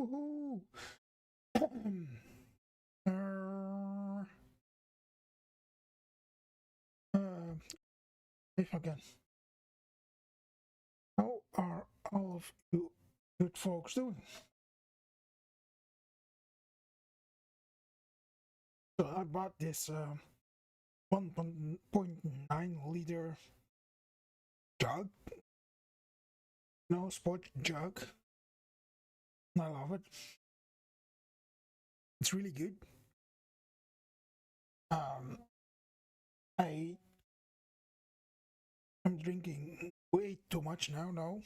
Woohoo! uh, if again. How are all of you good folks doing? So I bought this 1.9 liter jug, no sports jug. I love it. It's really good. I am drinking way too much now. No,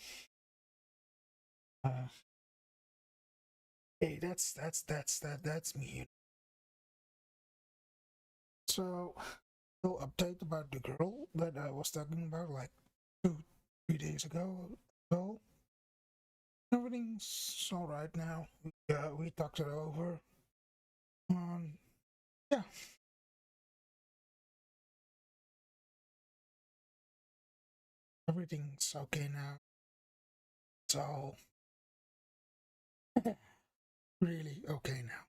uh, hey, that's me. So, little update about the girl that I was talking about like 2, 3 days ago. So everything's all right now. We talked it over. Yeah, everything's okay now. It's all really okay now.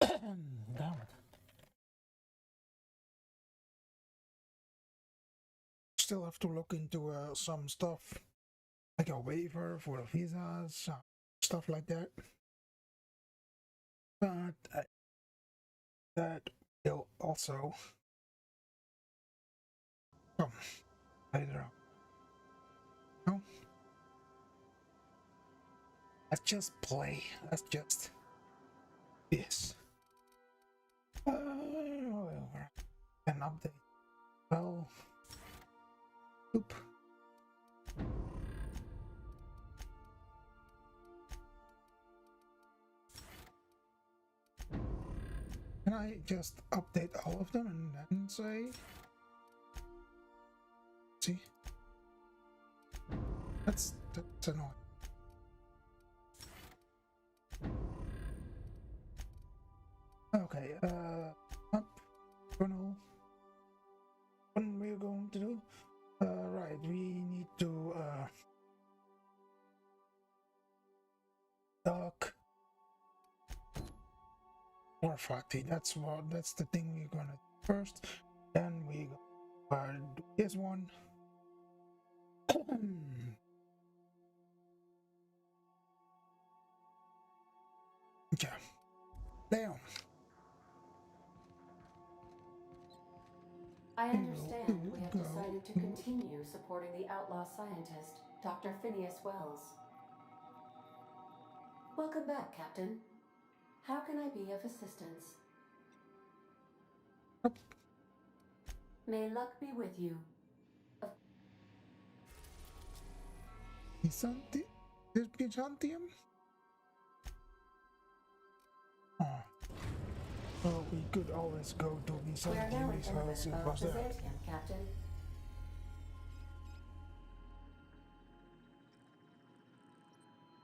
Damn it. Still have to look into some stuff like a waiver for the visas, stuff like that. But that will also come later on. No, let's just play. Let's just this. An update. Well, oop. Can I just update all of them and then say? See, that's annoying. Okay, up, kernel. What we're going to do? Right, we need to dock or 40. That's the thing we're gonna do first. Then we do this one. Okay, down. I understand we have decided to continue supporting the outlaw scientist, Dr. Phineas Wells. Welcome back, Captain. How can I be of assistance? May luck be with you. Byzantium? Oh. Well, we could always go to We are now Byzantium in orbit because it above was there. Byzantium, Captain.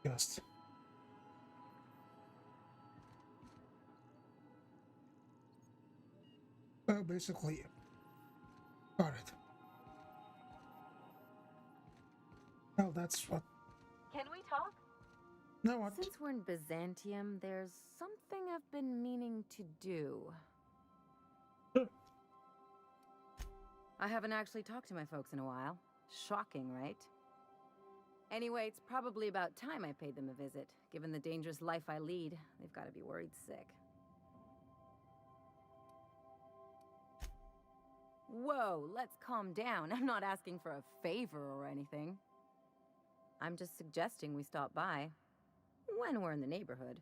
Just. Well, basically, got it. Well, that's what. Can we talk? Now what? Since we're in Byzantium, there's something I've been meaning to do. Sure. I haven't actually talked to my folks in a while. Shocking, right? Anyway, it's probably about time I paid them a visit. Given the dangerous life I lead, they've got to be worried sick. Whoa, let's calm down. I'm not asking for a favor or anything. I'm just suggesting we stop by when we're in the neighborhood.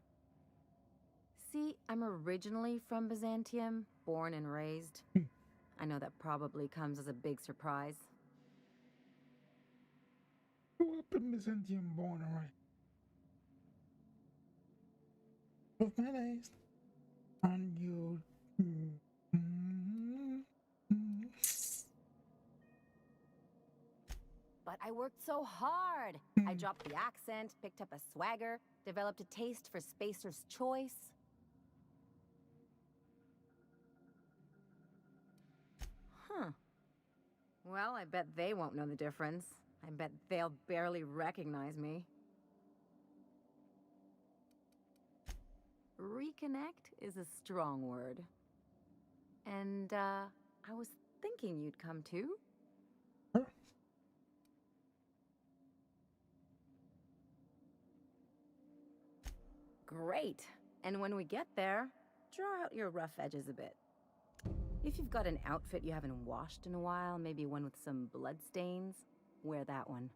See, I'm originally from Byzantium, born and raised. I know that probably comes as a big surprise. Grew up in Byzantium, born and raised. With mayonnaise. And you. But I worked so hard. I dropped the accent, picked up a swagger, developed a taste for Spacer's Choice. Huh. Well, I bet they won't know the difference. I bet they'll barely recognize me. reconnect is a strong word. And, I was thinking you'd come too. Huh? Great. And when we get there, draw out your rough edges a bit. If you've got an outfit you haven't washed in a while, maybe one with some blood stains, wear that one.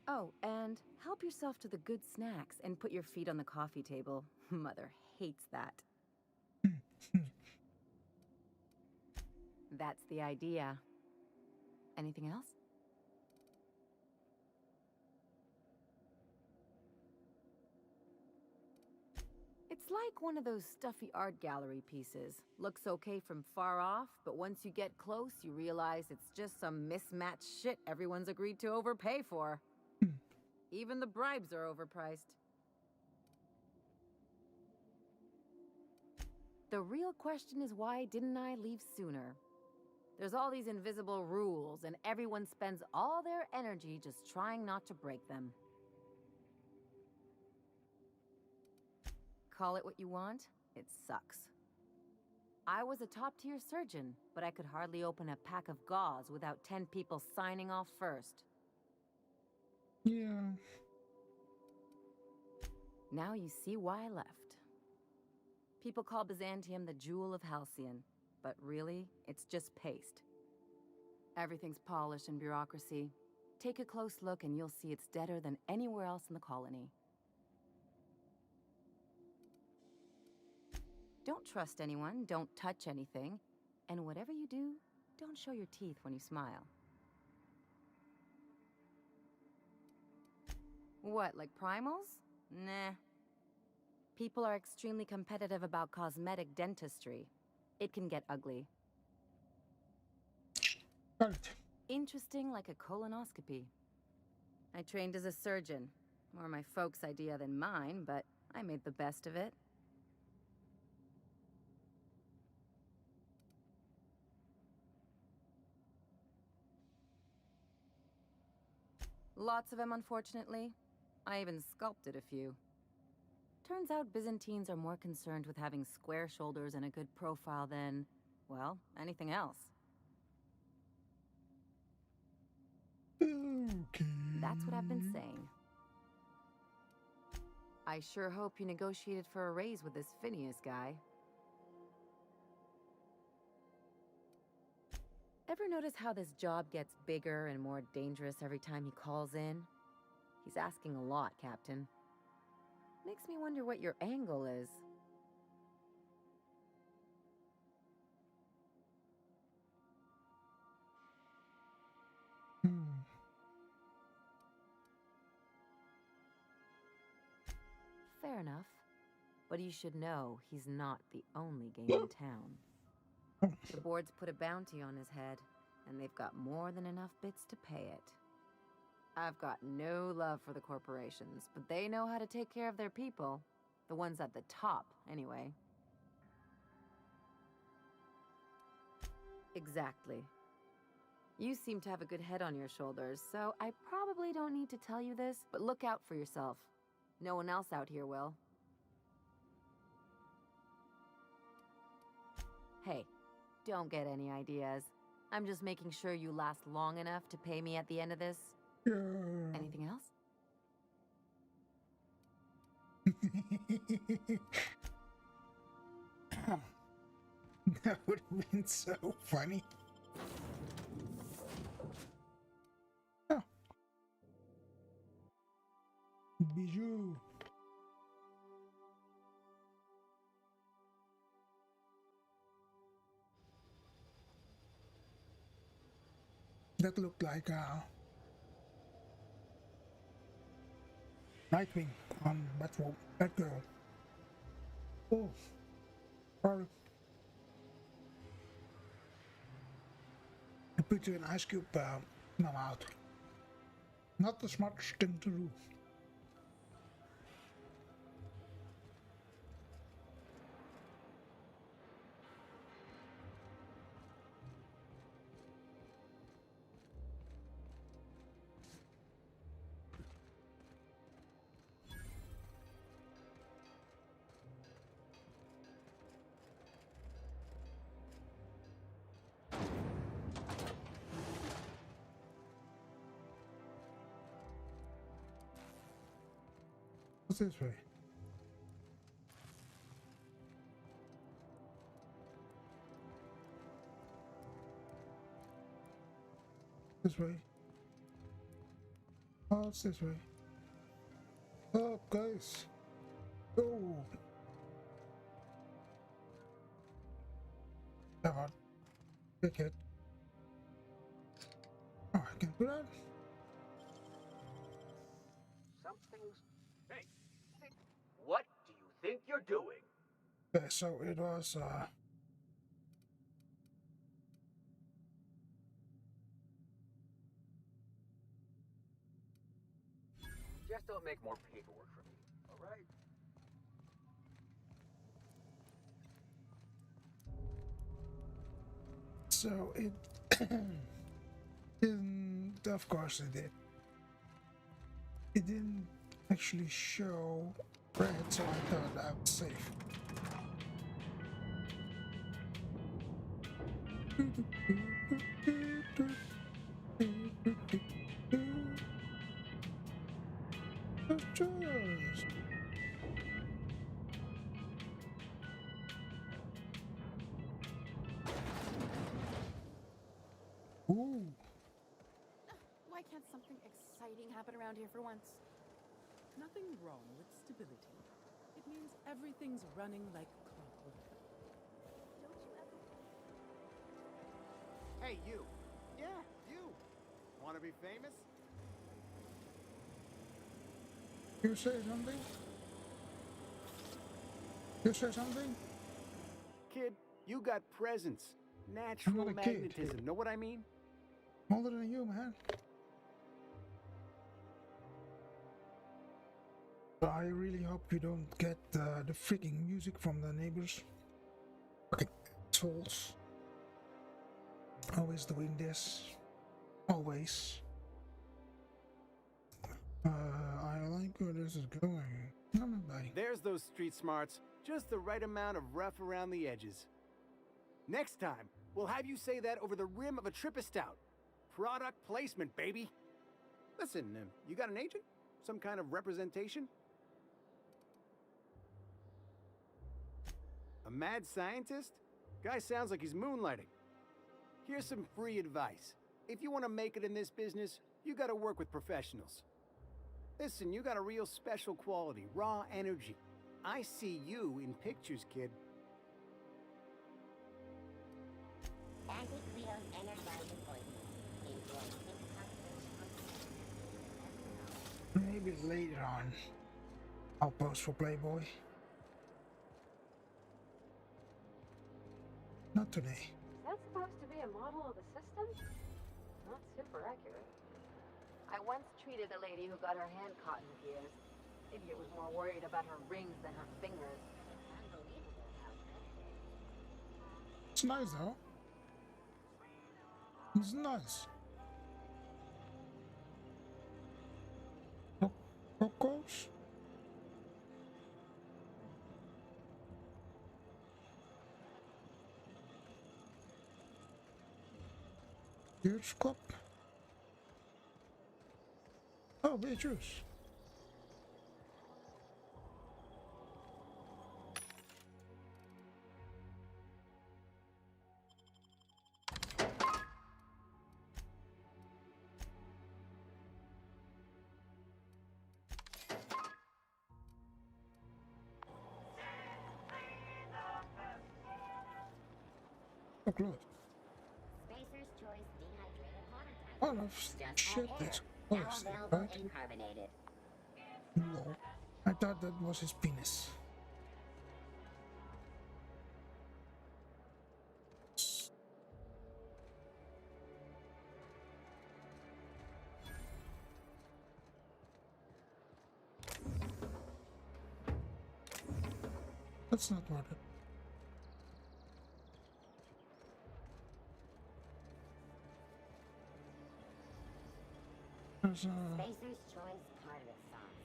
Oh, and help yourself to the good snacks and put your feet on the coffee table. Mother hates that. That's the idea. Anything else? It's like one of those stuffy art gallery pieces. Looks okay from far off, but once you get close, you realize it's just some mismatched shit everyone's agreed to overpay for. Even the bribes are overpriced. The real question is, why didn't I leave sooner? There's all these invisible rules, and everyone spends all their energy just trying not to break them. Call it what you want, it sucks. I was a top-tier surgeon, but I could hardly open a pack of gauze without 10 people signing off first. Yeah. Now you see why I left. People call Byzantium the jewel of Halcyon, but really, it's just paste. Everything's polished and bureaucracy. Take a close look and you'll see it's deader than anywhere else in the colony. Don't trust anyone, don't touch anything, and whatever you do, don't show your teeth when you smile. What, like primals? Nah. People are extremely competitive about cosmetic dentistry. It can get ugly. Got it. Interesting like a colonoscopy. I trained as a surgeon. More my folks' idea than mine, but I made the best of it. Lots of them, unfortunately. I even sculpted a few. Turns out Byzantines are more concerned with having square shoulders and a good profile than, well, anything else. Okay. That's what I've been saying. I sure hope you negotiated for a raise with this Phineas guy. Ever notice how this job gets bigger and more dangerous every time he calls in? He's asking a lot, Captain. Makes me wonder what your angle is. Fair enough. But you should know he's not the only game in town. The board's put a bounty on his head, and they've got more than enough bits to pay it. I've got no love for the corporations, but they know how to take care of their people. The ones at the top, anyway. Exactly. You seem to have a good head on your shoulders, so I probably don't need to tell you this, but look out for yourself. No one else out here will. Hey, don't get any ideas. I'm just making sure you last long enough to pay me at the end of this. Yeah. Anything else? That would have been so funny. Oh. Bijou. That looked like Nightwing on Batgirl. Oh, sorry. I put you an ice cube now out. Not the smartest thing to do. What's this way? This way. Oh, it's this way. Up, guys. Go. Come on. Pick it. Oh, I can do that. Something's... Hey, what do you think you're doing? Okay, so it was, Just don't make more paperwork for me, all right? so it didn't, of course it did. It didn't actually show red, so I thought I was safe. Just. Ooh. Why can't something exciting happen around here for once? Nothing wrong with stability. It means everything's running like clockwork. Don't you ever... Hey, you. Yeah, you. Want to be famous? You say something? You say something? Kid, you got presence. Natural I'm not a kid. magnetism. Know what I mean? Older than you, man. I really hope you don't get the freaking music from the neighbors. Fucking assholes. Always doing this. Always. I like where this is going. I'm not buying. There's those street smarts. Just the right amount of rough around the edges. Next time, we'll have you say that over the rim of a Trippistout. Product placement, baby. Listen, you got an agent? Some kind of representation? A mad scientist? Guy sounds like he's moonlighting. Here's some free advice. If you want to make it in this business, you gotta work with professionals. Listen, you got a real special quality, raw energy. I see you in pictures, kid. Anti-Cleo's energizing poison. Maybe later on. I'll post for Playboy. Not today. That's supposed to be a model of the system? Not super accurate. I once treated a lady who got her hand caught in gears. Idiot was more worried about her rings than her fingers. It's nice though. It's nice. Cocos? Huge cup. Oh, Beatrice. Oh, good. Spacer's Choice dehydrated water type. Oh, no, Just shit, like that's air. Now close, available right? in carbonated. No. I thought that was his penis. That's not worth it. There's Spacer's Choice tartar sauce.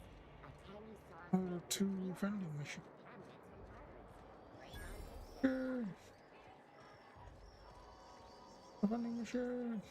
A tangy sauce. two vending machines. Cabinets and tartars. Great on Yay! A vending machine.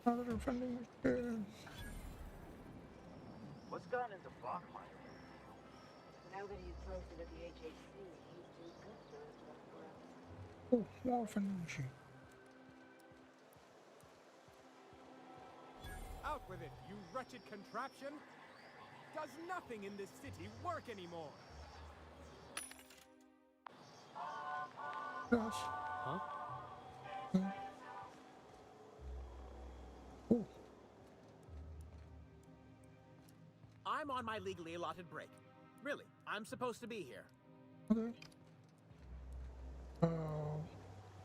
Another vending machine. What's gotten into Bachmeyer? Now that he's posted at the HHC, he's too good for his restaurant. Oh, more vending machine. Out with it, you wretched contraption! Does nothing in this city work anymore? Yes. Huh? Oh, I'm on my legally allotted break. Really, I'm supposed to be here. okay.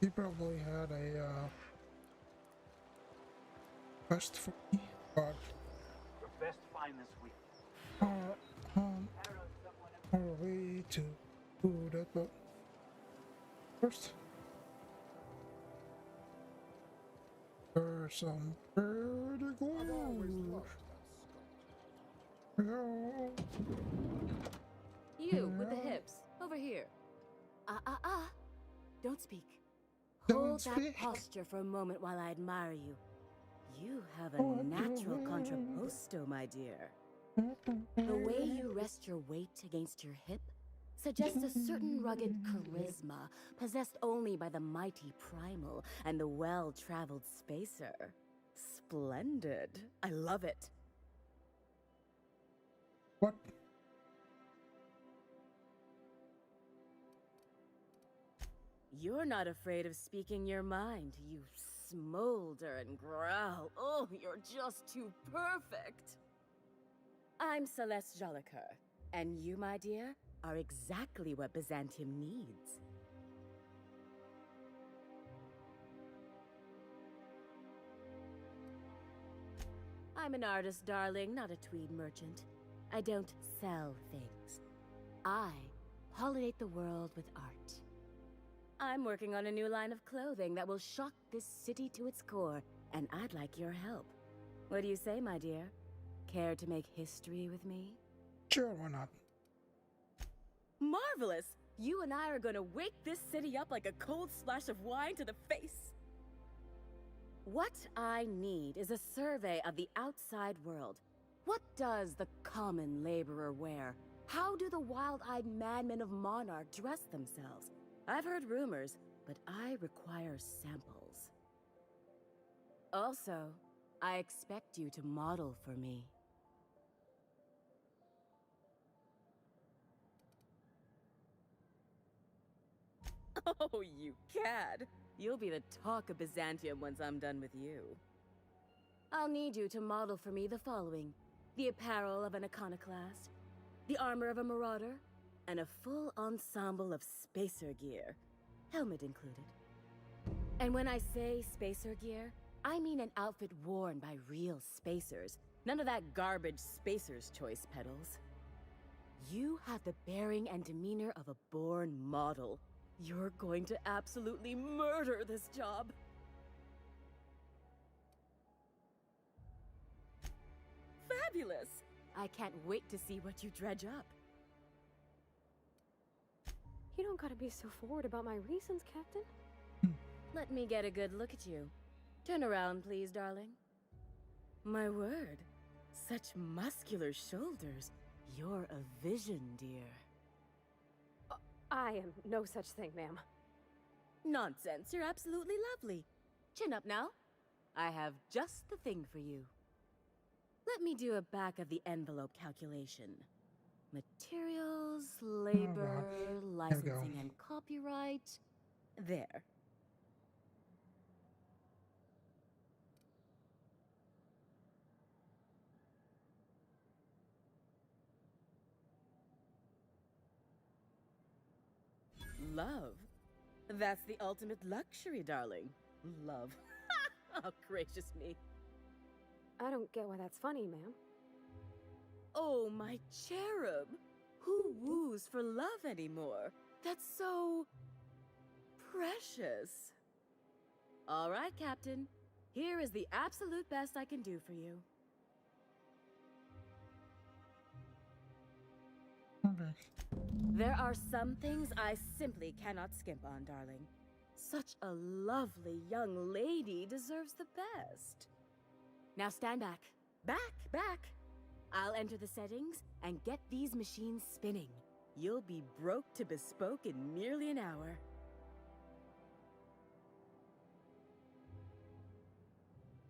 He probably had a quest for me, but Your best find this week. on our way to do that, but first there's some pretty close. Yeah. You with the hips, over here. Don't speak. Don't Hold that speak. posture for a moment while I admire you. You have a Oh, natural yeah. contrapposto, my dear. The way you rest your weight against your hip suggests a certain rugged charisma possessed only by the mighty primal and the well-traveled spacer. Splendid. I love it. What? You're not afraid of speaking your mind. You smolder and growl. Oh, you're just too perfect. I'm Celeste Jolicoeur, and you, my dear, are exactly what Byzantium needs. I'm an artist, darling, not a tweed merchant. I don't sell things. I pollinate the world with art. I'm working on a new line of clothing that will shock this city to its core, and I'd like your help. What do you say, my dear? Care to make history with me? Sure, why not? Marvelous! You and I are gonna wake this city up like a cold splash of wine to the face. What I need is a survey of the outside world. What does the common laborer wear? How do the wild-eyed madmen of Monarch dress themselves? I've heard rumors, but I require samples. Also, I expect you to model for me. Oh, you cad! You'll be the talk of Byzantium once I'm done with you. I'll need you to model for me the following: the apparel of an iconoclast, the armor of a marauder, and a full ensemble of spacer gear, helmet included. And when I say spacer gear, I mean an outfit worn by real spacers, none of that garbage spacer's choice pedals. You have the bearing and demeanor of a born model. You're going to absolutely murder this job. Fabulous! I can't wait to see what you dredge up. You don't gotta be so forward about my reasons, Captain. Let me get a good look at you. Turn around, please, darling. My word, such muscular shoulders. You're a vision, dear. I am no such thing, ma'am. Nonsense, you're absolutely lovely. Chin up now. I have just the thing for you. Let me do a back-of-the-envelope calculation. Materials, labor, licensing, and copyright. There. Love. That's the ultimate luxury, darling. Love. Oh, gracious me. I don't get why that's funny, ma'am. Oh, my cherub. Who woos for love anymore? That's so... precious. All right, Captain. Here is the absolute best I can do for you. Okay. There are some things I simply cannot skimp on, darling. Such a lovely young lady deserves the best. Now stand back. Back! I'll enter the settings and get these machines spinning. You'll be broke to bespoke in merely an hour.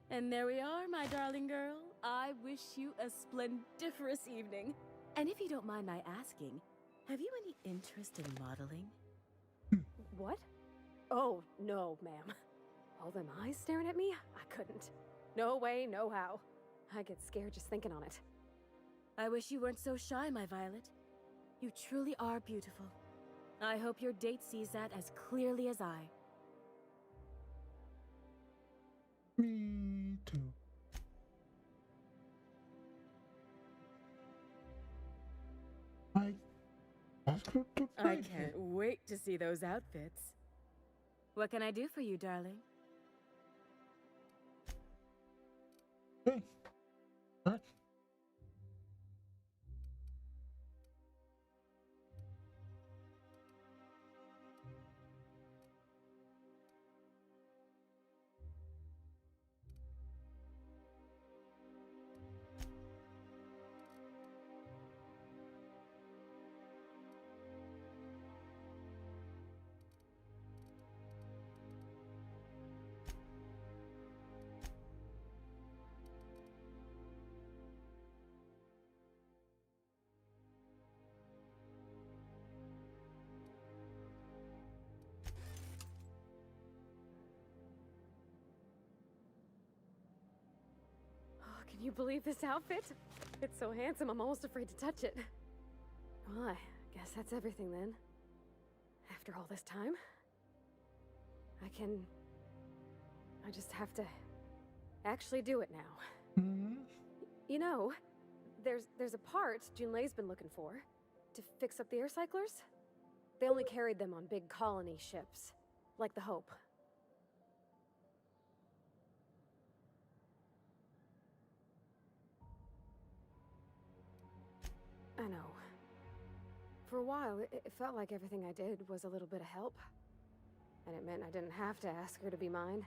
And there we are, my darling girl. I wish you a splendiferous evening. And if you don't mind my asking, have you any interest in modeling? What? Oh, no, ma'am. All them eyes staring at me? I couldn't. No way, no how. I get scared just thinking on it. I wish you weren't so shy, my Violet. You truly are beautiful. I hope your date sees that as clearly as I. Me too. I asked her to play I can't wait to see those outfits. What can I do for you, darling? Hey. What? Oh, can you believe this outfit? It's so handsome, I'm almost afraid to touch it. Well, I guess that's everything then. After all this time, I just have to actually do it now. Hmm? You know, there's a part Junlei's been looking for to fix up the air cyclers. They only carried them on big colony ships, like the Hope. I know. For a while, it felt like everything I did was a little bit of help. And it meant I didn't have to ask her to be mine.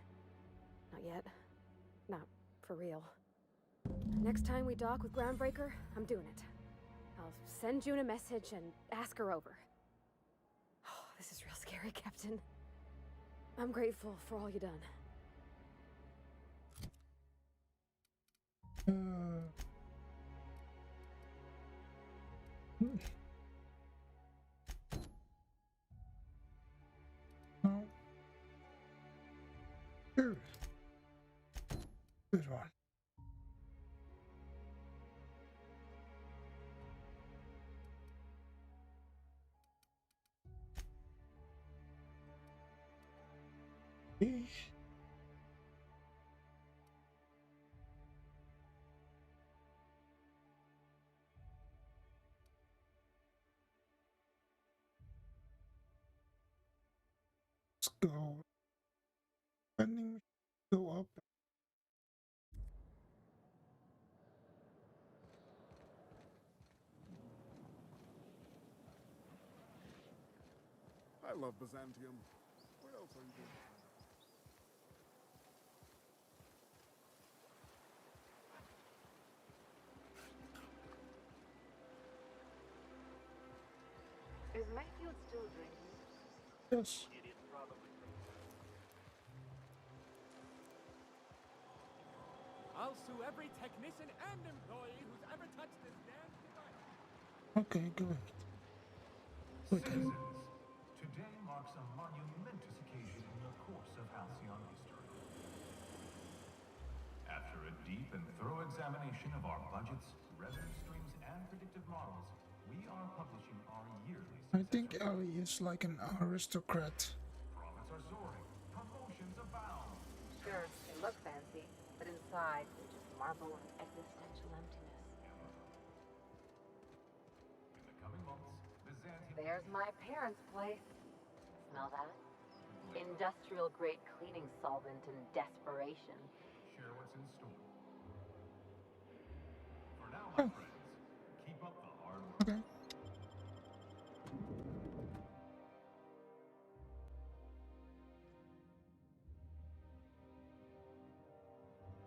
Not yet. Not for real. Next time we dock with Groundbreaker, I'm doing it. I'll send June a message and ask her over. Oh, this is real scary, Captain. I'm grateful for all you done. No. Here. This one. Eesh. Let's go. Spending go up. I love Byzantium. What else are you doing? Is Mayfield still drinking? Yes. It is probably. I'll sue every technician and employee who's ever touched this damn device. Okay, good. Okay. Citizens, today marks a monumentous occasion in the course of Halcyon history. After a deep and thorough examination of our budgets, revenue streams, and predictive models, we are publishing our yearly I think Ellie is like an aristocrat. Profits are soaring, promotions abound. Sure, they look fancy, but inside they just marvel in existential emptiness. In the coming months, Byzantium... There's my parents' place. Smell that? Industrial grade cleaning solvent and desperation. Share what's in store. For now, my friends, keep up the hard work. Okay.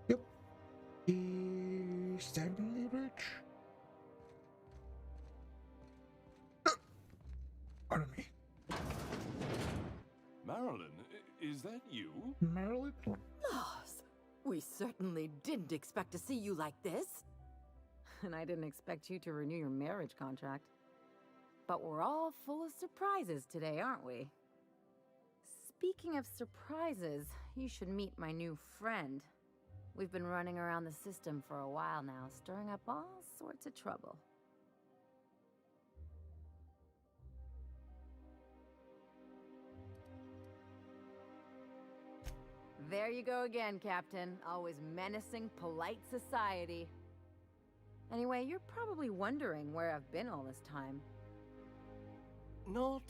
Yep. Marilyn? Loss. We certainly didn't expect to see you like this. And I didn't expect you to renew your marriage contract. But we're all full of surprises today, aren't we? Speaking of surprises, you should meet my new friend. We've been running around the system for a while now, stirring up all sorts of trouble. There you go again, Captain. Always menacing polite society. Anyway, you're probably wondering where I've been all this time. Not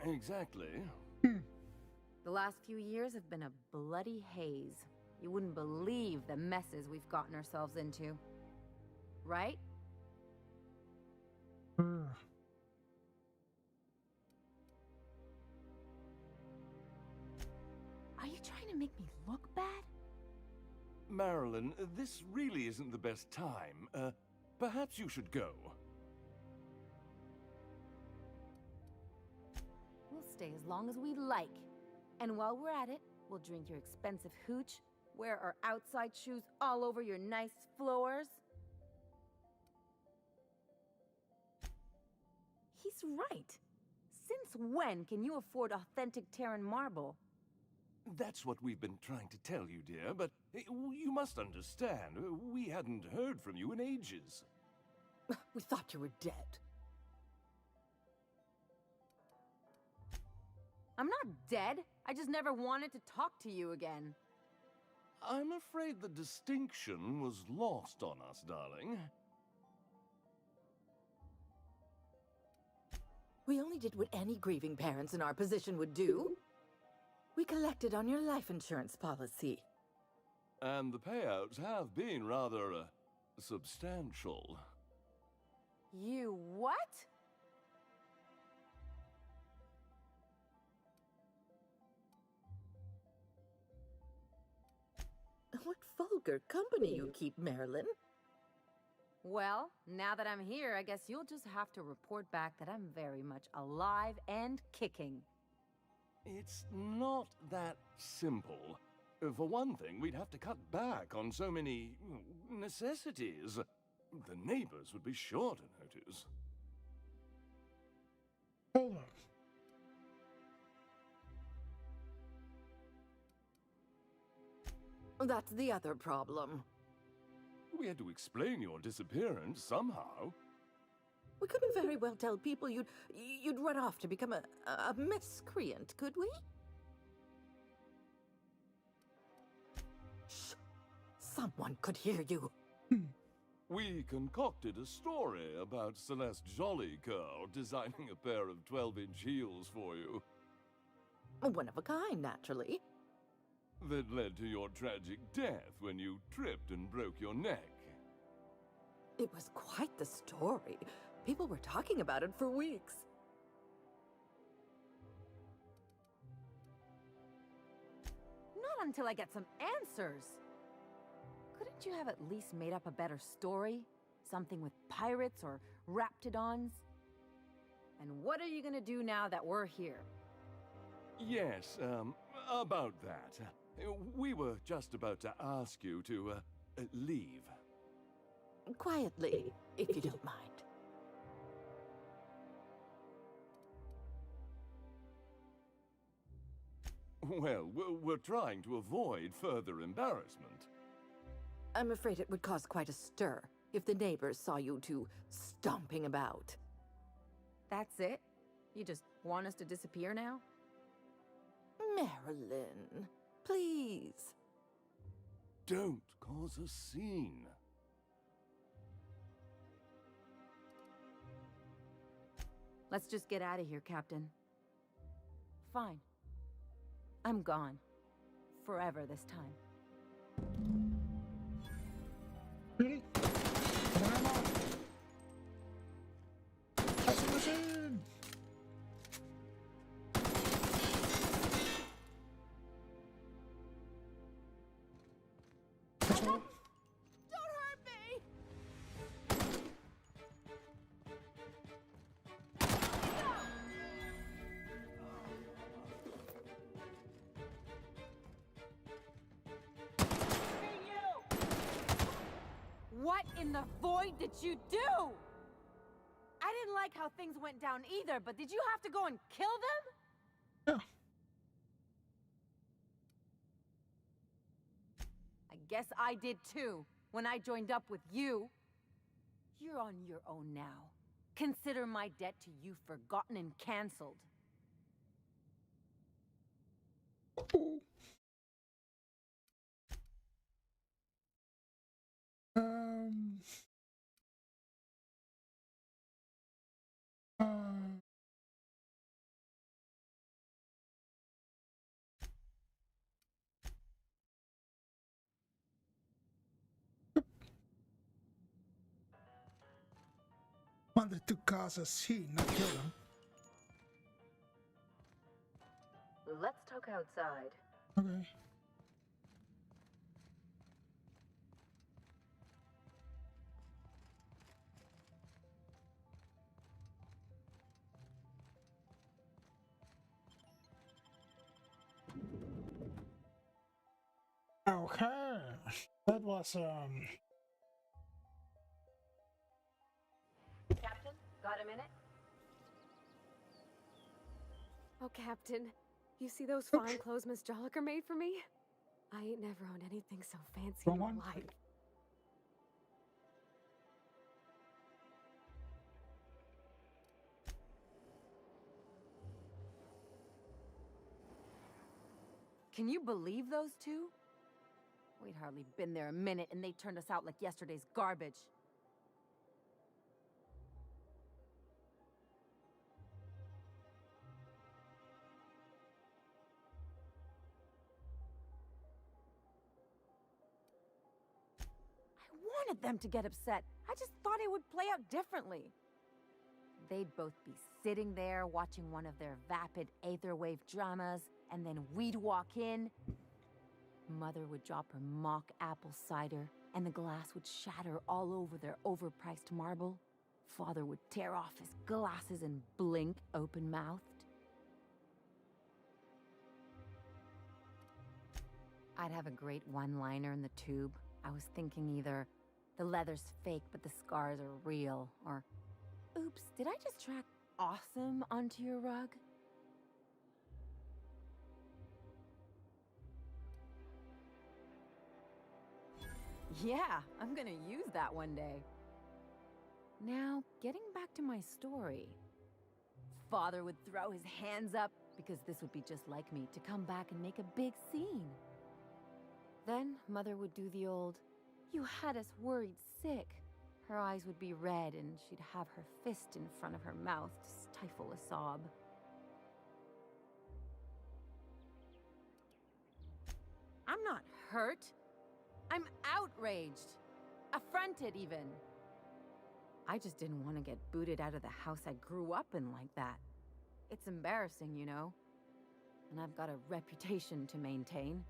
exactly. The last few years have been a bloody haze. You wouldn't believe the messes we've gotten ourselves into. Right? Are you trying to make me look bad? Marilyn, this really isn't the best time. Perhaps you should go. We'll stay as long as we like. And while we're at it, we'll drink your expensive hooch, wear our outside shoes all over your nice floors. He's right. Since when can you afford authentic Terran marble? That's what we've been trying to tell you, dear, but you must understand, we hadn't heard from you in ages. We thought you were dead. I'm not dead. I just never wanted to talk to you again. I'm afraid the distinction was lost on us, darling. We only did what any grieving parents in our position would do. We collected on your life insurance policy. And the payouts have been rather, substantial. You what? What vulgar company you keep, Marilyn. Well, now that I'm here, I guess you'll just have to report back that I'm very much alive and kicking. It's not that simple. For one thing, we'd have to cut back on so many necessities. The neighbors would be sure to notice. Hold on. That's the other problem. We had to explain your disappearance somehow. We couldn't very well tell people you'd run off to become a miscreant, could we? Shh! Someone could hear you. We concocted a story about Celeste Jollycurl designing a pair of 12-inch heels for you. One of a kind, naturally. That led to your tragic death when you tripped and broke your neck. It was quite the story. People were talking about it for weeks. Not until I get some answers. Couldn't you have at least made up a better story? Something with pirates or raptidons? And what are you gonna do now that we're here? Yes, about that. We were just about to ask you to, leave. Quietly, if you don't mind. Well, we're trying to avoid further embarrassment. I'm afraid it would cause quite a stir if the neighbors saw you two stomping about. That's it? You just want us to disappear now? Marilyn, please. Don't cause a scene. Let's just get out of here, Captain. Fine. I'm gone. Forever this time. Really? Where am I? Castle machine! Castle? Don't hurt me! What in the void did you do? I didn't like how things went down either, but did you have to go and kill them? Yeah. I guess I did too, when I joined up with you. You're on your own now. Consider my debt to you forgotten and cancelled. Ooh. Uh, wanted to cause a scene, not kill him. Let's talk outside. Okay. Okay. That was Captain, got a minute? Oh, Captain, you see those fine clothes Miss Jolliker made for me? I ain't never owned anything so fancy in my life. Can you believe those two? We'd hardly been there a minute and they turned us out like yesterday's garbage. I wanted them to get upset. I just thought it would play out differently. They'd both be sitting there watching one of their vapid aetherwave dramas, and then we'd walk in. Mother would drop her mock apple cider, and the glass would shatter all over their overpriced marble. Father would tear off his glasses and blink open-mouthed. I'd have a great one-liner in the tube. I was thinking either, the leather's fake but the scars are real, or, oops, did I just track awesome onto your rug? Yeah, I'm gonna use that one day. Now, getting back to my story. Father would throw his hands up, because this would be just like me, to come back and make a big scene. Then, Mother would do the old, "You had us worried sick." Her eyes would be red, and she'd have her fist in front of her mouth to stifle a sob. I'm not hurt. I'm outraged. Affronted, even. I just didn't want to get booted out of the house I grew up in like that. It's embarrassing, you know. And I've got a reputation to maintain.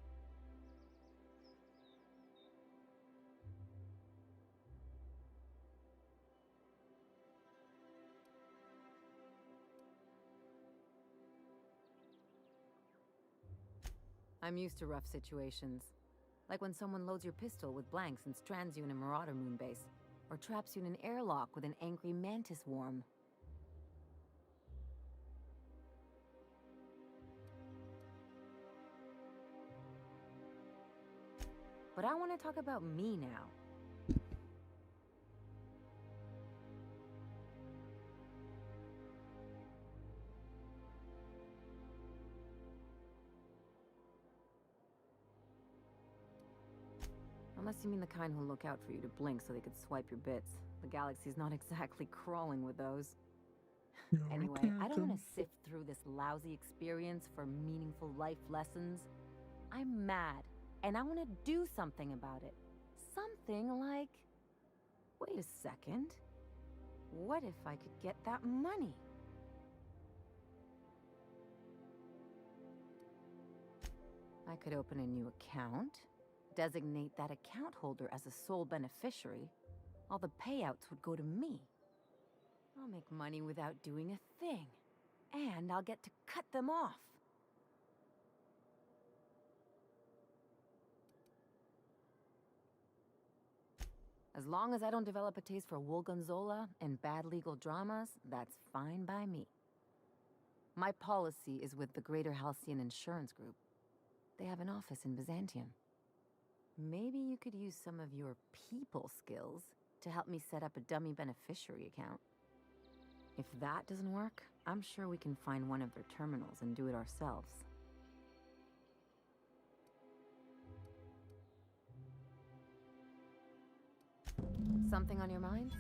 I'm used to rough situations. Like when someone loads your pistol with blanks and strands you in a Marauder moonbase, or traps you in an airlock with an angry mantis worm. But I want to talk about me now. Unless you mean the kind who'll look out for you to blink so they could swipe your bits. The galaxy's not exactly crawling with those. Anyway, I don't want to sift through this lousy experience for meaningful life lessons. I'm mad, and I want to do something about it. Something like... Wait a second. What if I could get that money? I could open a new account. Designate that account holder as a sole beneficiary. All the payouts would go to me. I'll make money without doing a thing. And I'll get to cut them off. As long as I don't develop a taste for Woolgonzola and bad legal dramas, that's fine by me. My policy is with the Greater Halcyon Insurance Group. They have an office in Byzantium. Maybe you could use some of your people skills to help me set up a dummy beneficiary account. If that doesn't work, I'm sure we can find one of their terminals and do it ourselves. Something on your mind?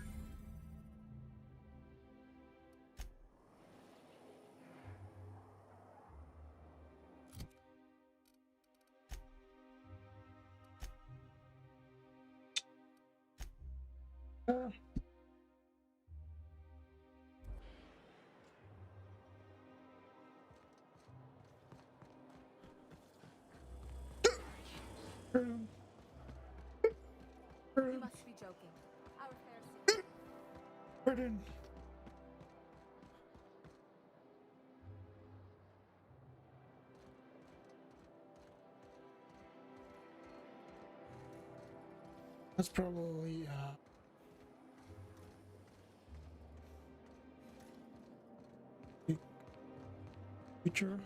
You must be joking. Our fair season. Pardon. That's probably future.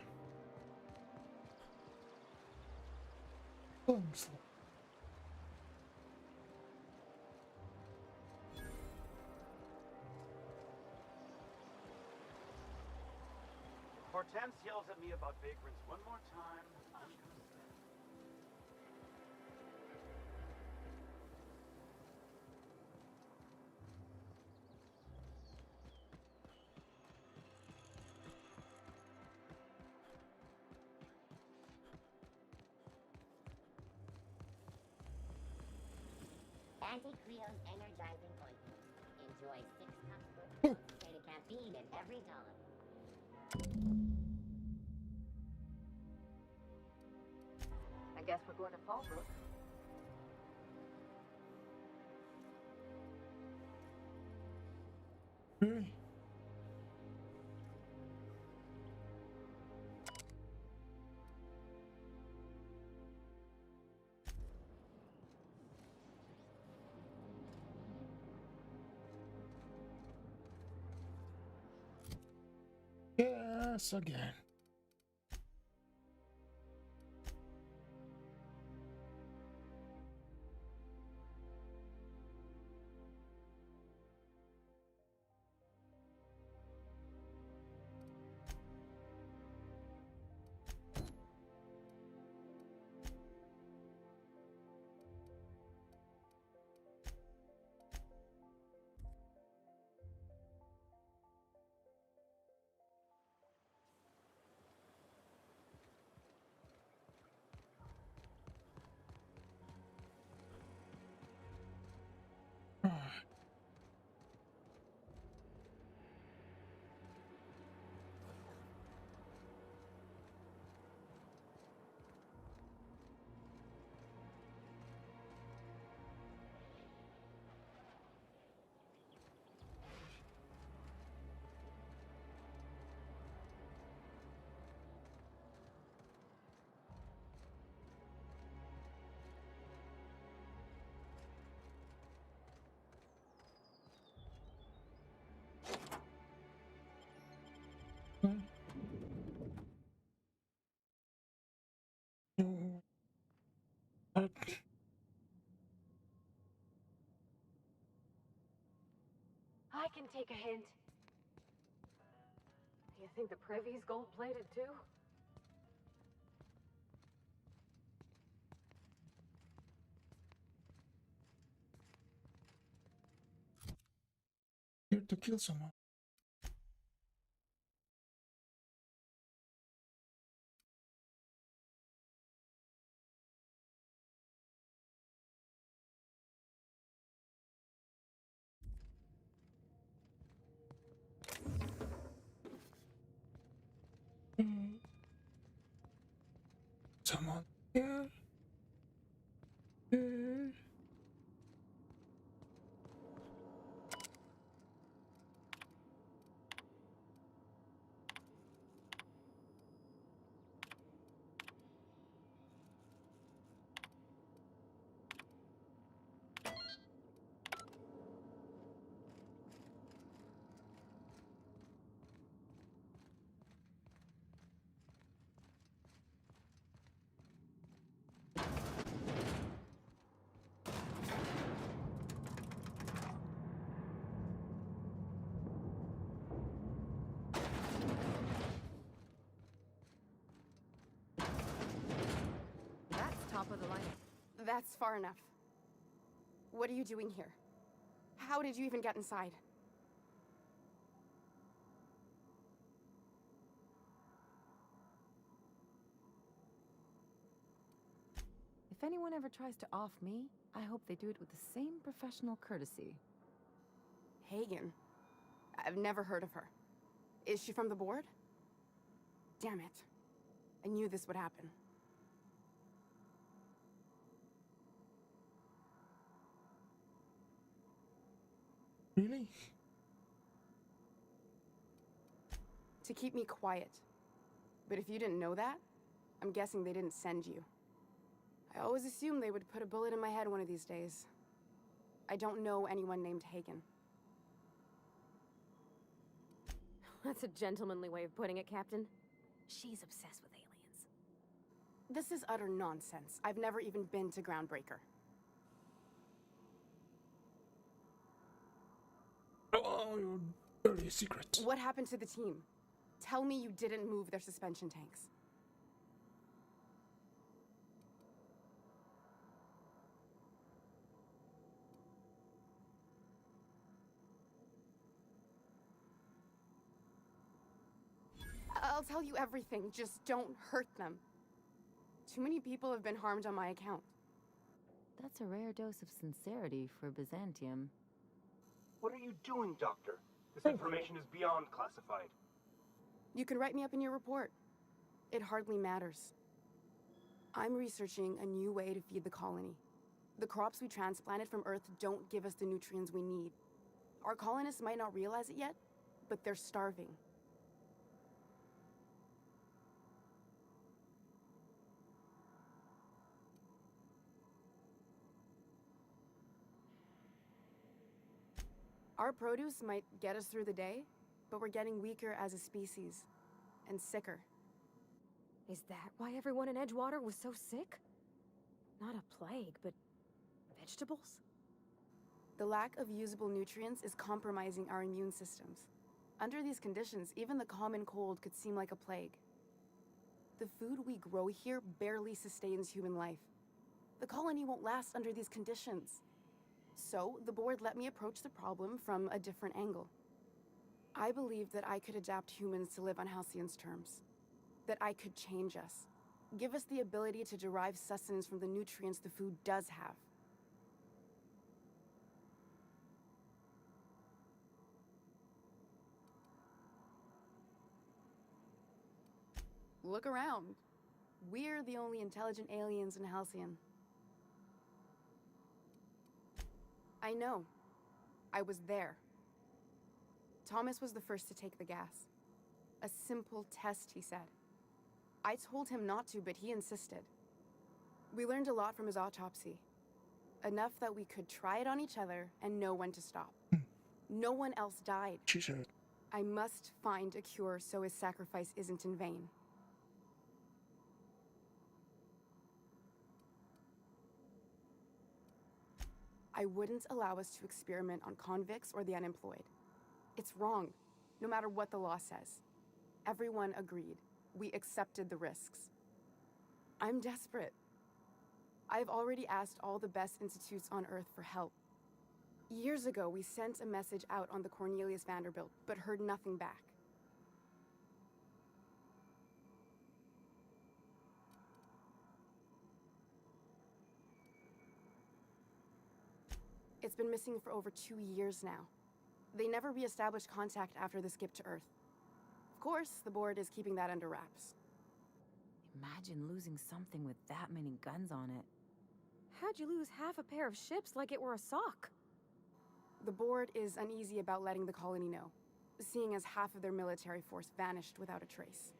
Hortense yells at me about vagrants one more time, I'm gonna say. Anti-Creon energizing ointment. Enjoy 6 cups worth of concentrated caffeine in every dollar. I guess we're going to Fallbrook. Really? Yes, again. I can take a hint. You think the privy's gold-plated too? Here to kill someone. Someone here. That's far enough. What are you doing here? How did you even get inside? If anyone ever tries to off me, I hope they do it with the same professional courtesy. Hagen? I've never heard of her. Is she from the board? Damn it. I knew this would happen. Really? To keep me quiet. But if you didn't know that, I'm guessing they didn't send you. I always assumed they would put a bullet in my head one of these days. I don't know anyone named Hagen. That's a gentlemanly way of putting it, Captain. She's obsessed with aliens. This is utter nonsense. I've never even been to Groundbreaker. Oh, your dirty secret. What happened to the team? Tell me you didn't move their suspension tanks. I'll tell you everything, just don't hurt them. Too many people have been harmed on my account. That's a rare dose of sincerity for Byzantium. What are you doing, Doctor? This information is beyond classified. You can write me up in your report. It hardly matters. I'm researching a new way to feed the colony. The crops we transplanted from Earth don't give us the nutrients we need. Our colonists might not realize it yet, but they're starving. Our produce might get us through the day, but we're getting weaker as a species, and sicker. Is that why everyone in Edgewater was so sick? Not a plague, but vegetables? The lack of usable nutrients is compromising our immune systems. Under these conditions, even the common cold could seem like a plague. The food we grow here barely sustains human life. The colony won't last under these conditions. So, the board let me approach the problem from a different angle. I believed that I could adapt humans to live on Halcyon's terms. That I could change us. Give us the ability to derive sustenance from the nutrients the food does have. Look around. We're the only intelligent aliens in Halcyon. I know. I was there. Thomas was the first to take the gas. A simple test, he said. I told him not to, but he insisted. We learned a lot from his autopsy. Enough that we could try it on each other and know when to stop. No one else died. She said. I must find a cure so his sacrifice isn't in vain. I wouldn't allow us to experiment on convicts or the unemployed. It's wrong, no matter what the law says. Everyone agreed. We accepted the risks. I'm desperate. I've already asked all the best institutes on Earth for help. Years ago, we sent a message out on the Cornelius Vanderbilt, but heard nothing back. It's been missing for over 2 years now. They never re-established contact after the skip to Earth. Of course, the board is keeping that under wraps. Imagine losing something with that many guns on it. How'd you lose half a pair of ships like it were a sock? The board is uneasy about letting the colony know, seeing as half of their military force vanished without a trace.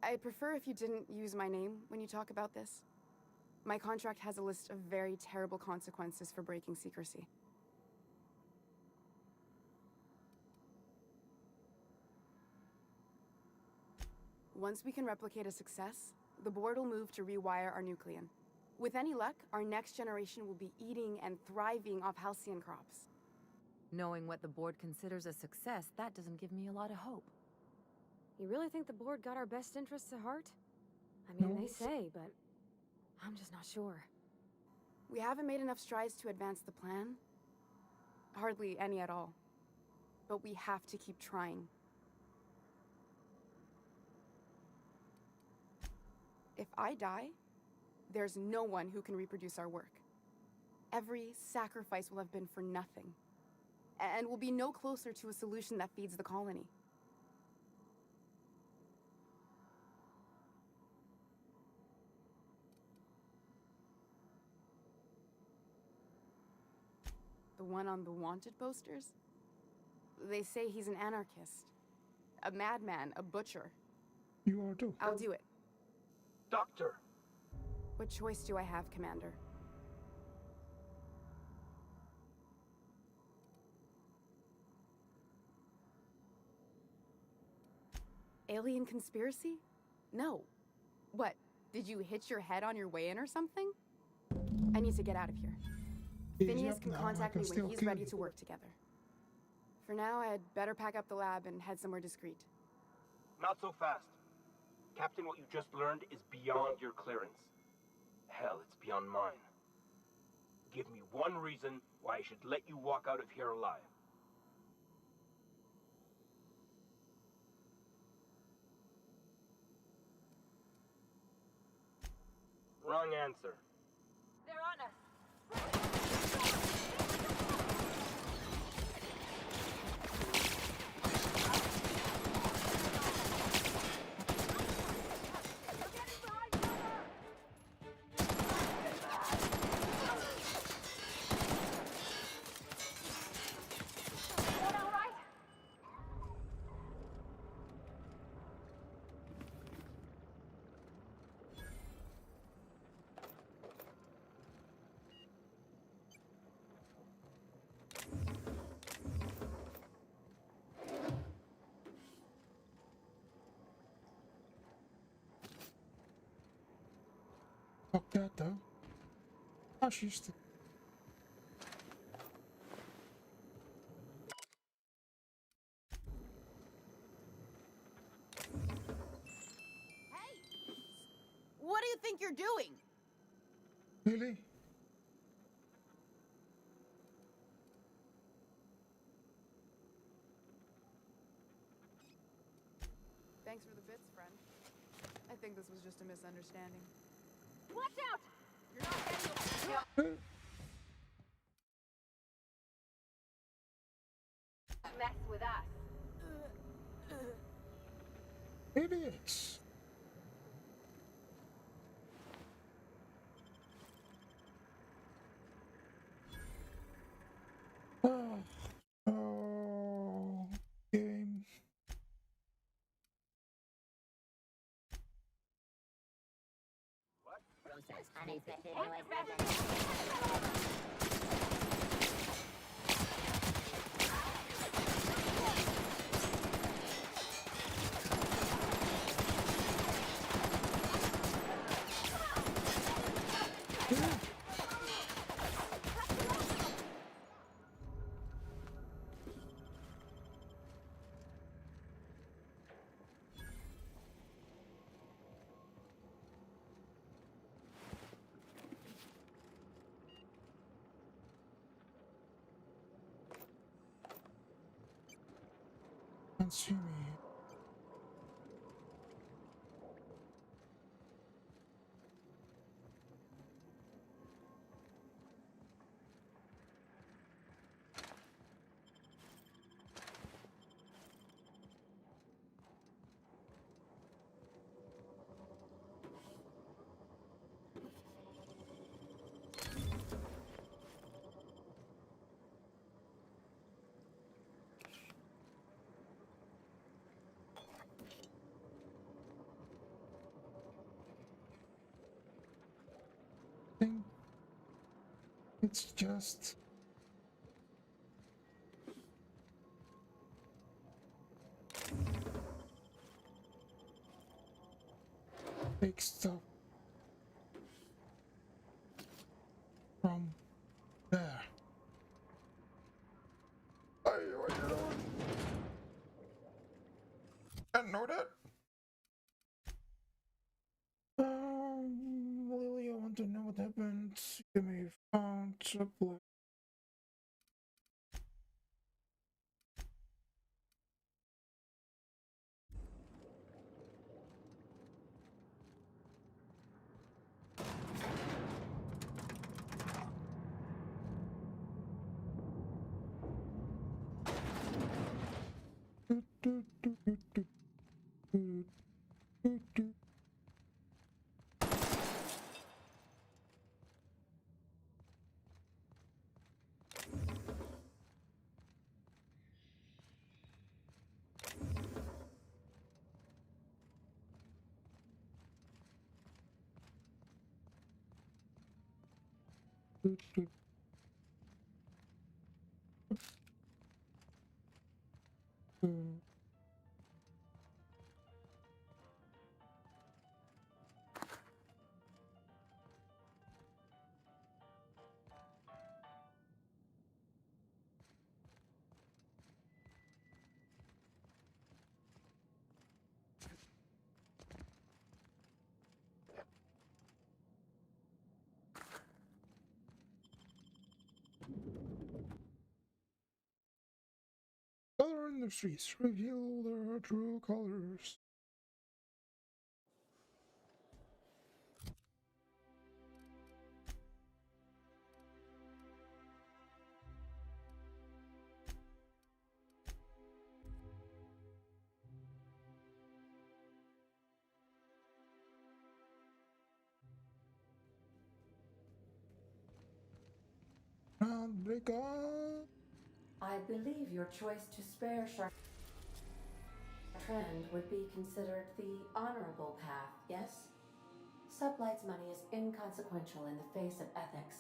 I'd prefer if you didn't use my name when you talk about this. My contract has a list of very terrible consequences for breaking secrecy. Once we can replicate a success, the board will move to rewire our nucleon. With any luck, our next generation will be eating and thriving off Halcyon crops. Knowing what the board considers a success, that doesn't give me a lot of hope. You really think the board got our best interests at heart? I mean, No. they say, but I'm just not sure. We haven't made enough strides to advance the plan. Hardly any at all. But we have to keep trying. If I die, there's no one who can reproduce our work. Every sacrifice will have been for nothing. And we'll be no closer to a solution that feeds the colony. The one on the wanted posters? They say he's an anarchist. A madman, a butcher. You are too. I'll do it. Doctor! What choice do I have, Commander? Alien conspiracy? No. What, did you hit your head on your way in or something? I need to get out of here. Easy Phineas up can now, I contact can me when still he's kill ready you. to work together. For now, I'd better pack up the lab and head somewhere discreet. Not so fast. Captain, what you just learned is beyond your clearance. Hell, it's beyond mine. Give me one reason why I should let you walk out of here alive. Wrong answer. They're on us! Fuck that though. Oh, she's still. What do you think you're doing? Really? Thanks for the bits, friend. I think this was just a misunderstanding. Watch out! You're not getting Mess with us. Idiots. Oh, oh, game. Process unexpected noise present. Can't see me. Think it's just take stuff from there. I know that. Lily, I want to know what happened. You may found supply. Color industries reveal their true colors. Break on. I believe your choice to spare Trend would be considered the honorable path, yes? Sublight's money is inconsequential in the face of ethics.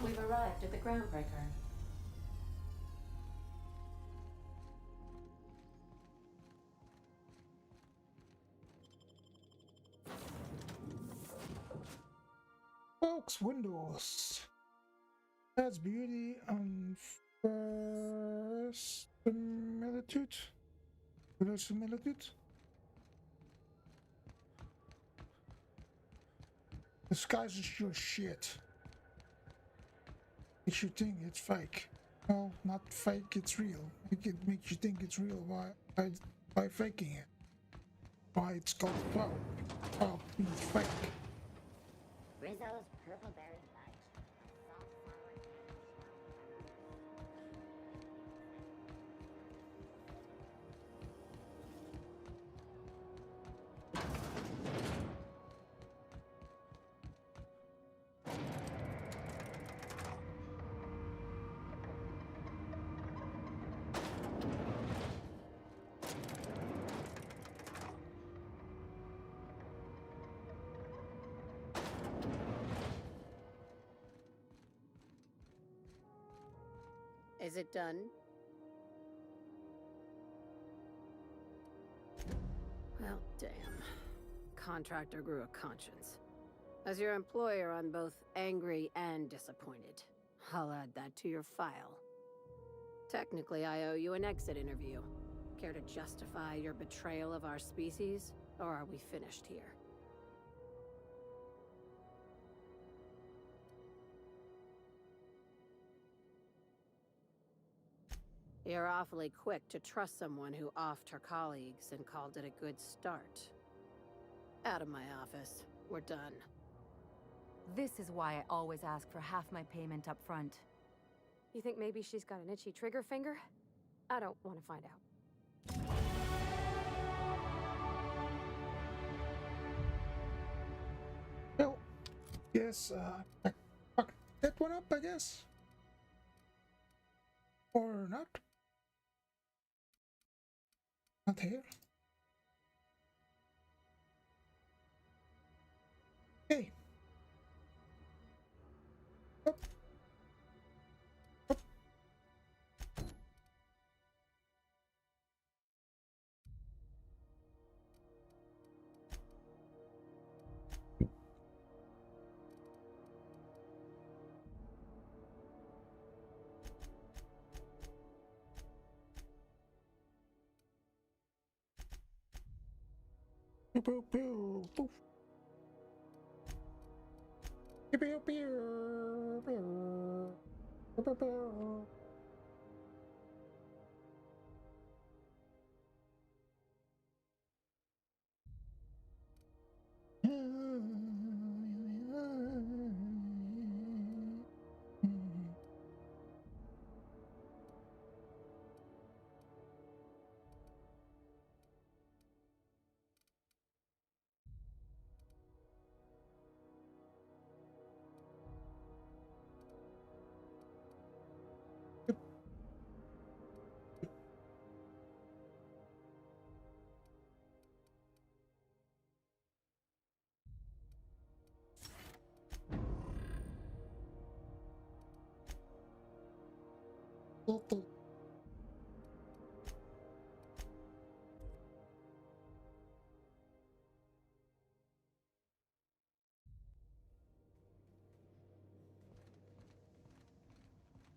We've arrived at the Groundbreaker. Folks, windows. Adds beauty and verisimilitude. Verisimilitude. Disguises your shit. Makes you think it's fake. No, not fake, it's real. It makes you think it's real by faking it. Why it's called pulp. Pulp means fake. Rizzo's Purple Berry Fudge. Salt sour Is it done? Well, damn. Contractor grew a conscience. As your employer, I'm both angry and disappointed. I'll add that to your file. Technically, I owe you an exit interview. Care to justify your betrayal of our species, or are we finished here? You're awfully quick to trust someone who offed her colleagues and called it a good start. Out of my office. We're done. This is why I always ask for half my payment up front. You think maybe she's got an itchy trigger finger? I don't want to find out. Well, yes, I fucked that one up, I guess. Or not. Not here. Hey. Up. Up. Pew pew pew. Poof. Pew pew pew. Pew. Pew pew pew.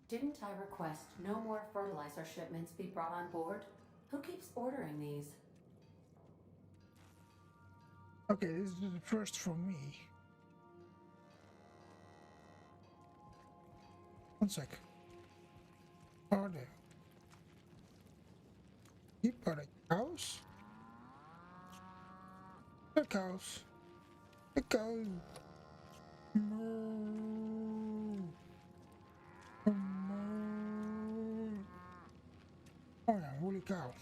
Didn't I request no more fertilizer shipments be brought on board? Who keeps ordering these? Okay, this is the first for me. One sec. Are there? Yep, are the cows? The cows. The cows. Moo. Moo. Oh yeah, holy cow.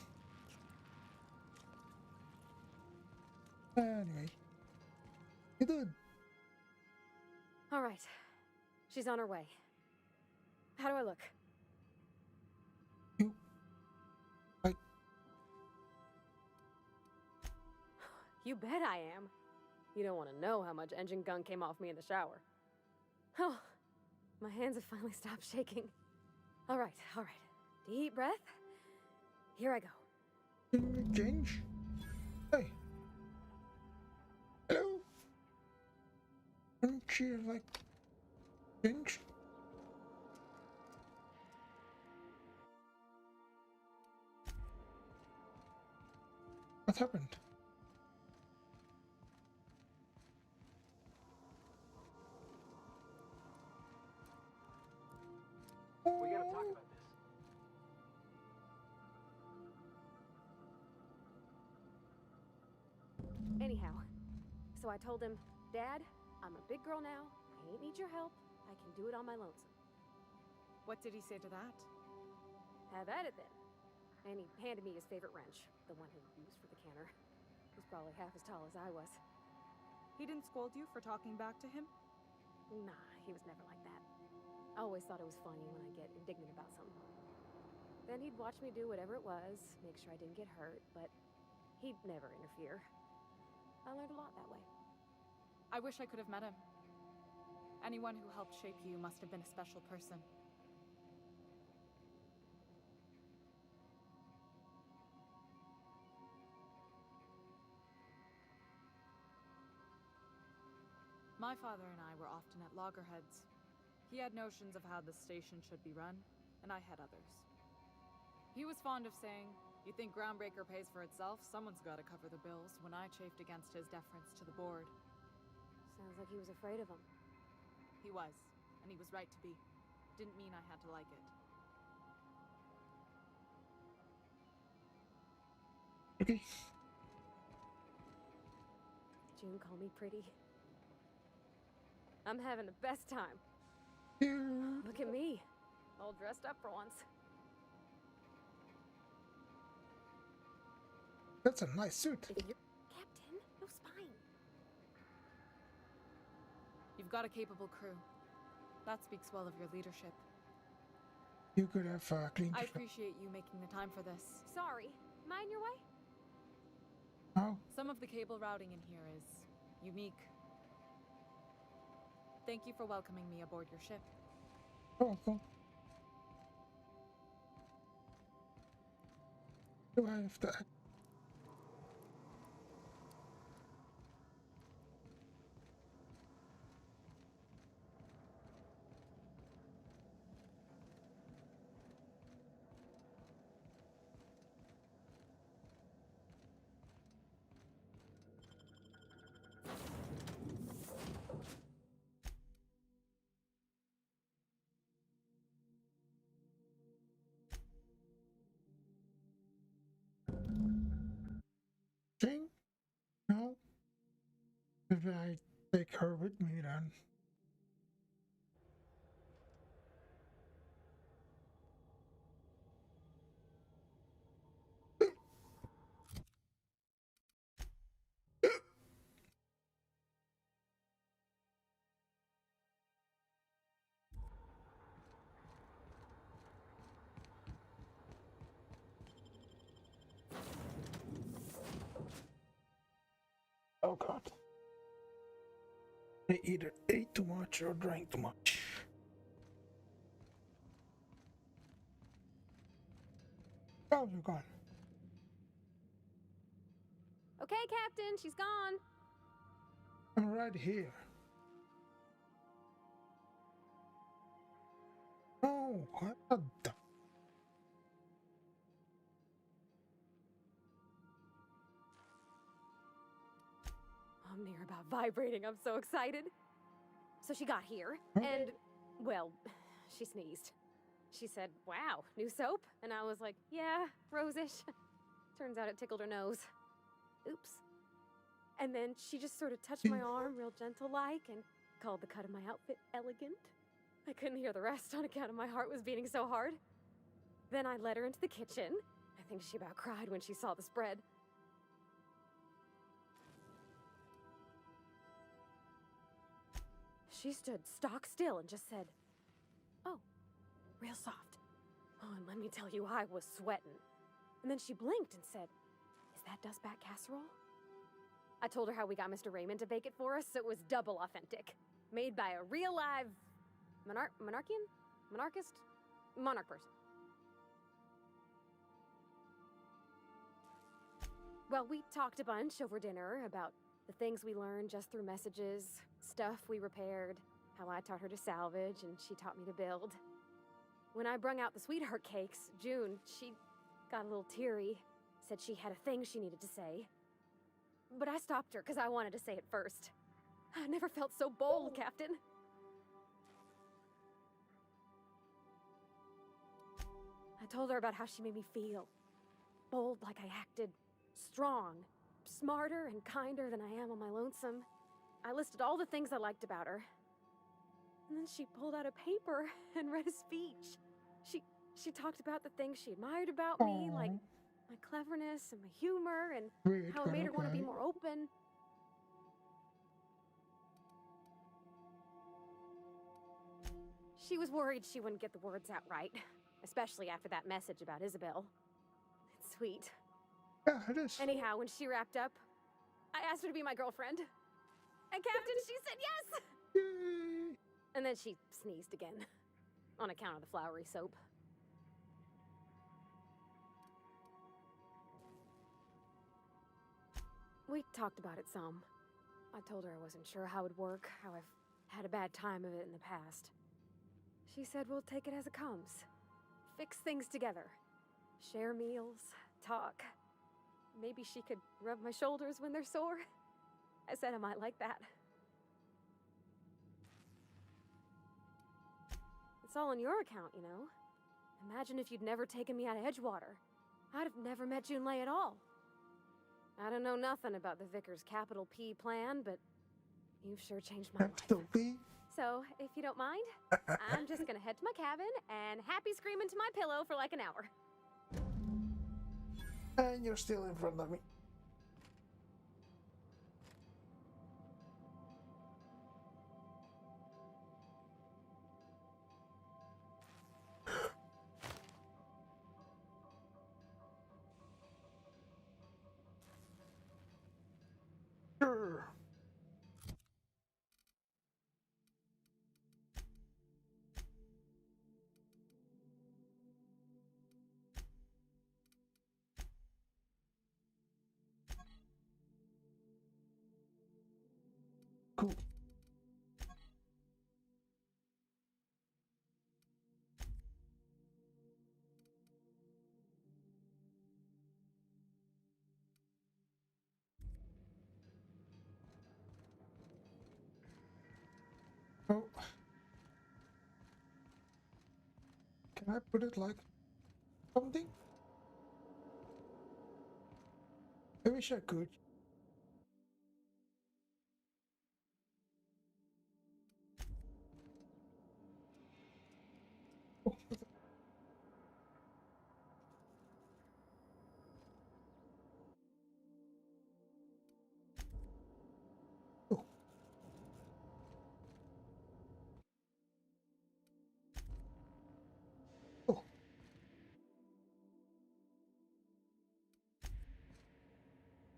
Anyway. You did. All right. She's on her way. How do I look? You. Like. You bet I am. You don't want to know how much engine gunk came off me in the shower. Oh, my hands have finally stopped shaking. All right. Deep breath. Here I go. Change. Hey. Hello. Don't you like change? What happened? We gotta talk about this. Anyhow, so I told him, Dad, I'm a big girl now. I ain't need your help. I can do it on my lonesome. What did he say to that? Have at it then. And he handed me his favorite wrench, the one he used for the canner. He's probably half as tall as I was. He didn't scold you for talking back to him? Nah, he was never like that. I always thought it was funny when I get indignant about something. Then he'd watch me do whatever it was, make sure I didn't get hurt, but he'd never interfere. I learned a lot that way. I wish I could have met him. Anyone who helped shape you must have been a special person. My father and I were often at loggerheads. He had notions of how the station should be run, and I had others. He was fond of saying, "You think Groundbreaker pays for itself? Someone's got to cover the bills," when I chafed against his deference to the board. Sounds like he was afraid of him. He was, and he was right to be. Didn't mean I had to like it. Okay. June call me pretty. I'm having the best time. Yeah. Look at me, all dressed up for once. That's a nice suit. If you're Captain, no spine. You've got a capable crew. That speaks well of your leadership. You could have cleaned I your appreciate you making the time for this. Sorry, mind your way? Oh. Some of the cable routing in here is unique. Thank you for welcoming me aboard your ship. Oh, cool. Do I have to? thing? No? If I take her with me then. Oh god. I either ate too much or drank too much. Oh, you're gone. Okay, Captain, she's gone. I'm right here. Oh, what the? I'm near about vibrating. I'm so excited. So she got here, and, well, she sneezed. She said, "Wow, new soap?" And I was like, "Yeah, rose-ish." Turns out it tickled her nose. Oops. And then she just sort of touched my arm real gentle-like and called the cut of my outfit elegant. I couldn't hear the rest on account of my heart was beating so hard. Then I led her into the kitchen. I think she about cried when she saw the spread. She stood stock still and just said, "Oh, real soft." Oh, and let me tell you, I was sweating. And then she blinked and said, "Is that dustbat casserole?" I told her how we got Mr. Raymond to bake it for us, so it was double authentic. Made by a real live monarch person. Well, we talked a bunch over dinner about the things we learned just through messages, stuff we repaired, how I taught her to salvage and she taught me to build. When I brung out the sweetheart cakes, June, she got a little teary, said she had a thing she needed to say. But I stopped her because I wanted to say it first. I never felt so bold, Captain. I told her about how she made me feel. Bold like I acted, strong, smarter and kinder than I am on my lonesome. I listed all the things I liked about her. And then she pulled out a paper and read a speech. She talked about the things she admired about me, like my cleverness and my humor, and how it made her want to be more open. She was worried she wouldn't get the words out right, especially after that message about Isabel. It's sweet. Yeah, it is. Anyhow, when she wrapped up, I asked her to be my girlfriend. And Captain, she said yes! Yay! And then she sneezed again, on account of the flowery soap. We talked about it some. I told her I wasn't sure how it would work, how I've had a bad time of it in the past. She said we'll take it as it comes. Fix things together. Share meals, talk. Maybe she could rub my shoulders when they're sore. I said I might like that. It's all on your account, you know. Imagine if you'd never taken me out of Edgewater. I'd have never met Junlei at all. I don't know nothing about the Vickers capital P plan, but you've sure changed my life. Capital P? So, if you don't mind, I'm just gonna head to my cabin and happy scream into my pillow for like an hour. And you're still in front of me. Sure. Cool. Oh. Can I put it like something? Maybe wish I could. Oh, oh. Oh.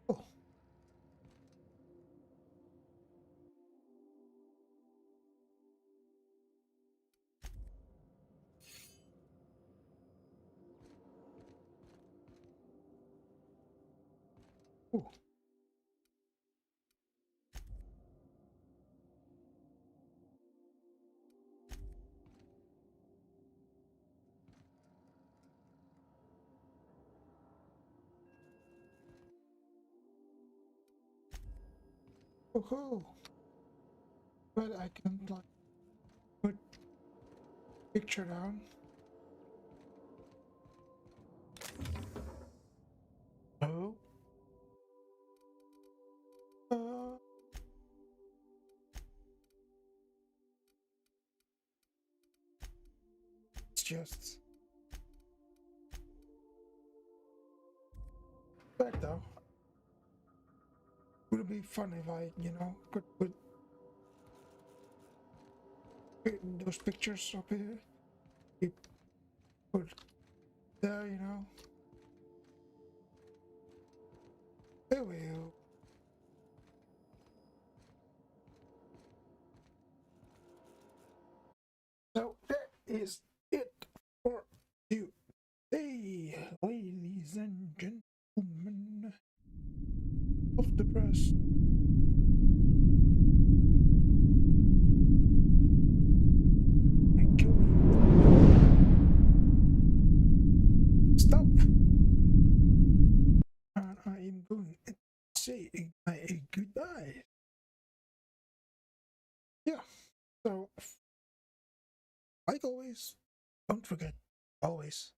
Oh. Oh. Oh, but I can like put picture down. Oh. It's just back though. Would it be fun if I, could put those pictures up here? Put there, There we go. So that is it for today, ladies and gentlemen of the press. Stop. And I am going to say goodbye. Yeah, so like always, don't forget, always